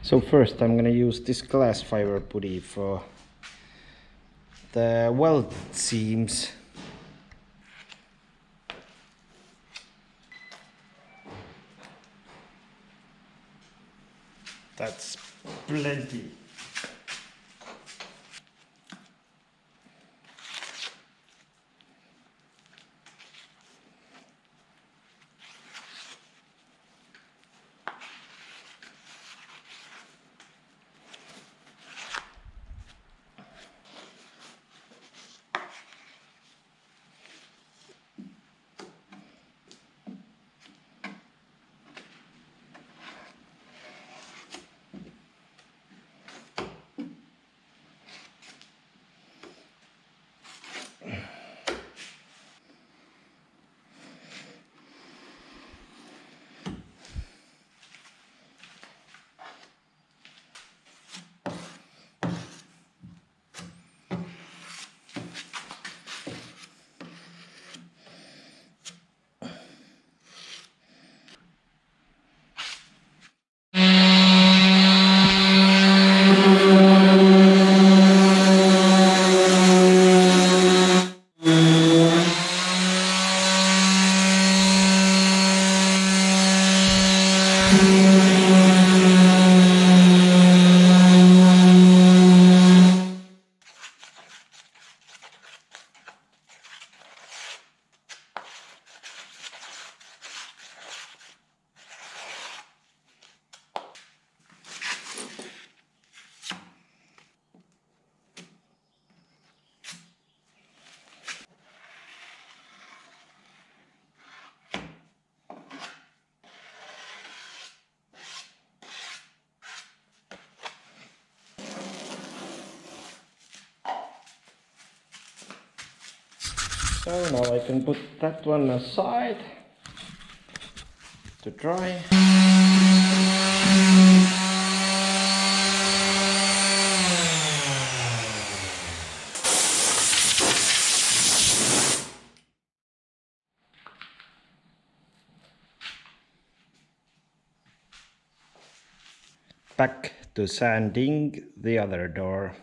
So first I'm gonna use this glass fiber putty for the weld seams. That's plenty. So now I can put that one aside to dry. Back to sanding the other door.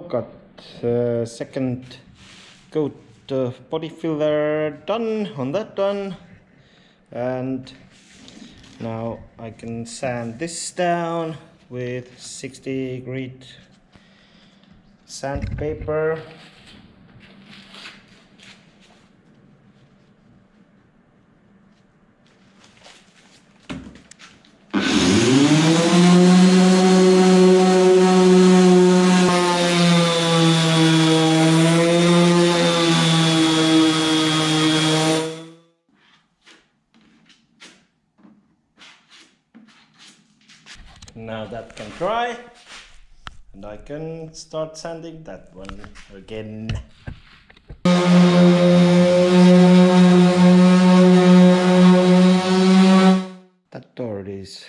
Got the second coat of body filler done on that one, and now I can sand this down with 60 grit sandpaper. Now that can dry, and I can start sanding that one again. That door is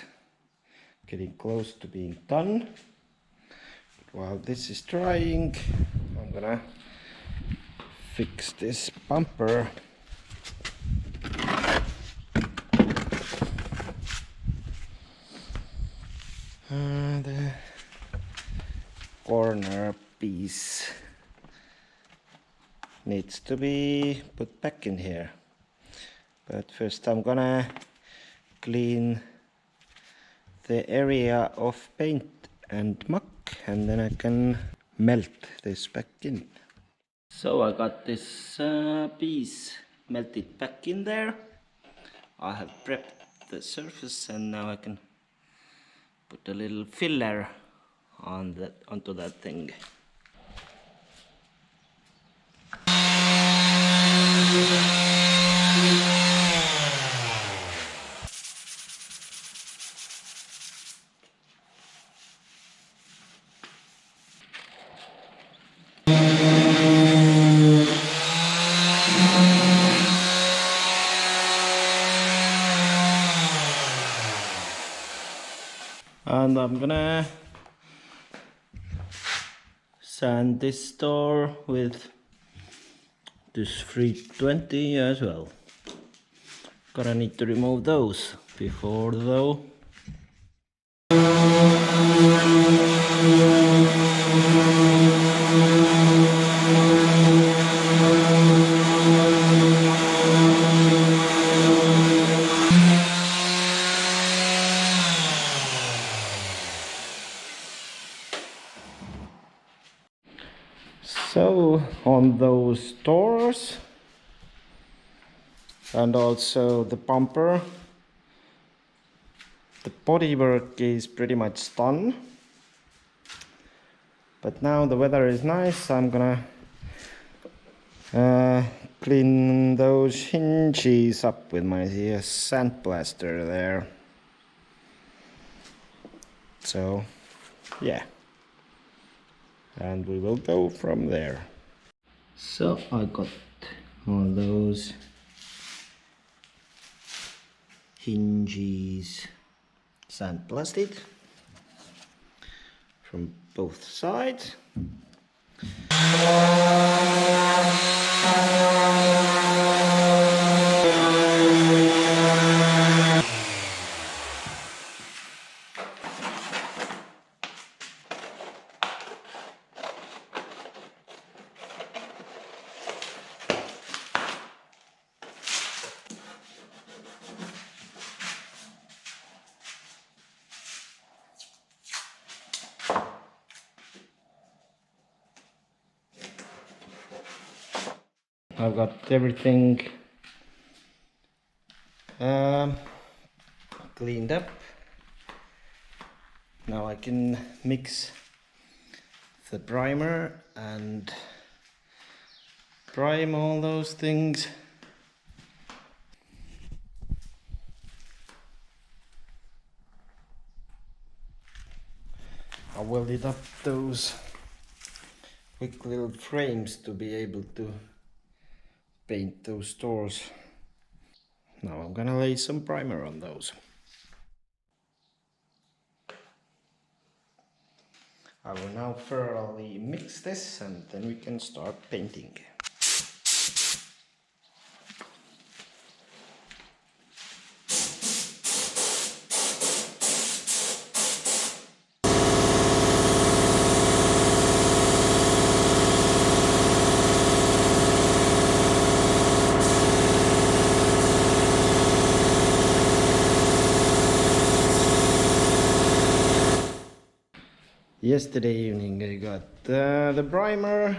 getting close to being done. But while this is drying, I'm gonna fix this bumper. The corner piece needs to be put back in here, but first I'm gonna clean the area of paint and muck, and then I can melt this back in. So I got this piece melted back in there. I have prepped the surface, and now I can put a little filler on onto that thing. And I'm gonna sand this door with this 320 as well. Gonna need to remove those before though. So on those doors and also the bumper, the bodywork is pretty much done. But now the weather is nice, I'm gonna clean those hinges up with my sandblaster there. So yeah, and we will go from there. So I got all those hinges sandblasted from both sides. I've got everything cleaned up. Now I can mix the primer and prime all those things. I welded up those quick little frames to be able to paint those doors. Now I'm gonna lay some primer on those. I will now thoroughly mix this and then we can start painting. Yesterday evening I got the primer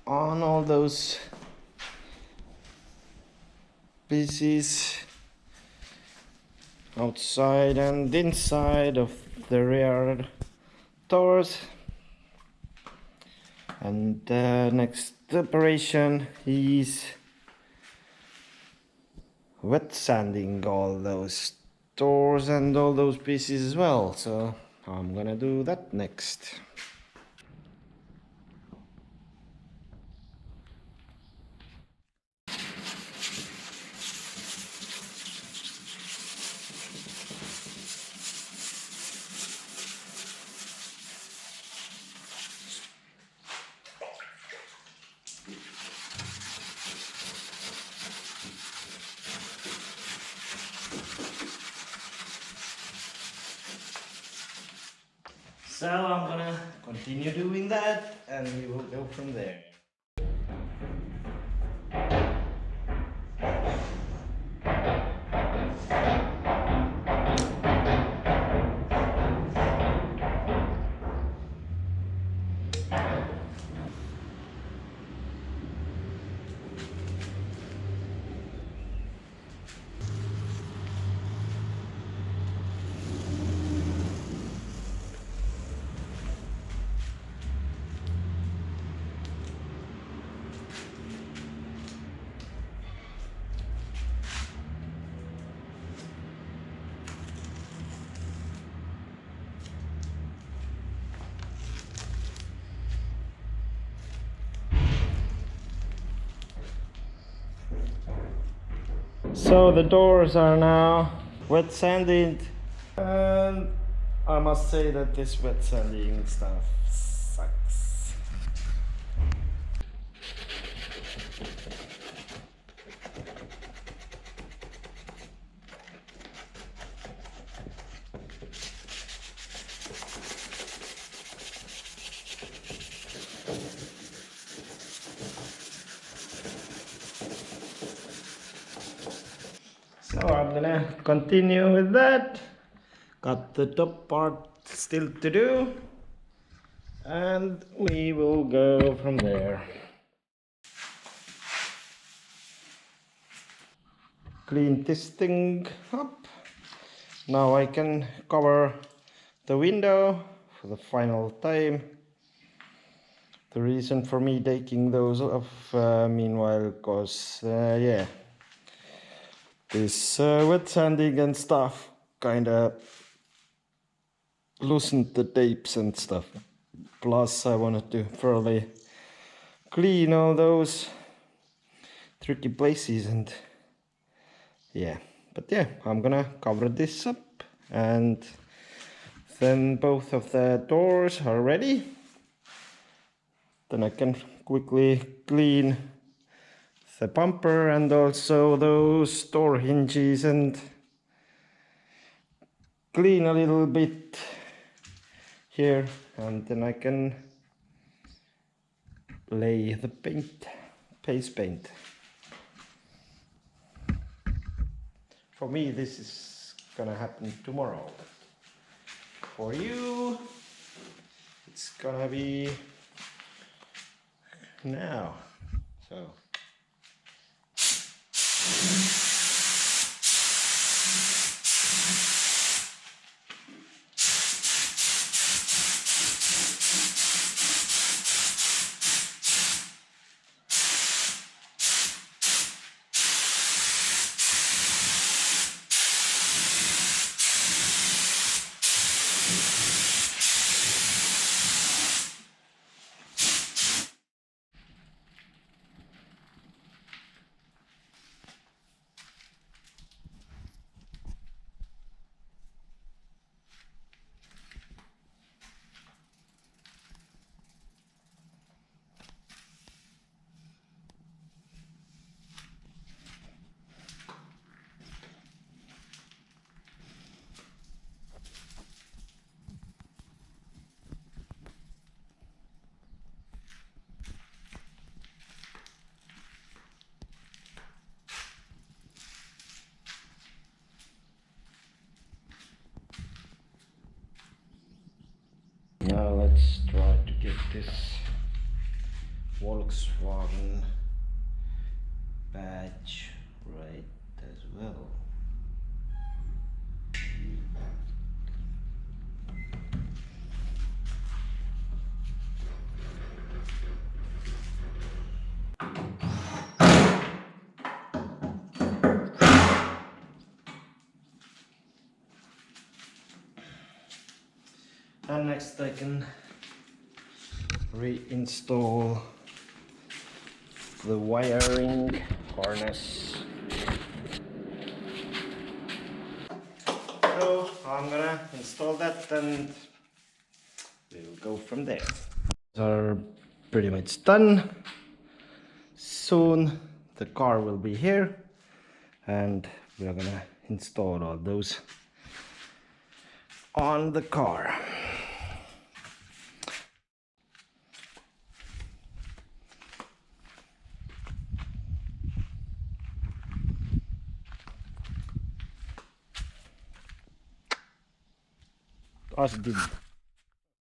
on all those pieces outside and inside of the rear doors, and next operation is wet sanding all those doors and all those pieces as well, so I'm gonna do that next. So I'm gonna continue doing that and we will go from there. So the doors are now wet sanded And I must say that this wet sanding stuff sucks. So I'm gonna continue with that. Got the top part still to do, and we will go from there. Clean this thing up. Now I can cover the window for the final time. The reason for me taking those off meanwhile, because yeah, this wet sanding and stuff kinda loosened the tapes and stuff. Plus I wanted to thoroughly clean all those tricky places, and yeah, but yeah, I'm gonna cover this up, and then both of the doors are ready. Then I can quickly clean the bumper and also those door hinges, and clean a little bit here, and then I can lay the paint, face paint. For me this is gonna happen tomorrow. For you it's gonna be now. So now let's try to get this Volkswagen badge right as well. And next I can reinstall the wiring harness. So I'm gonna install that and we'll go from there. Are pretty much done. Soon the car will be here and we're gonna install all those on the car. As did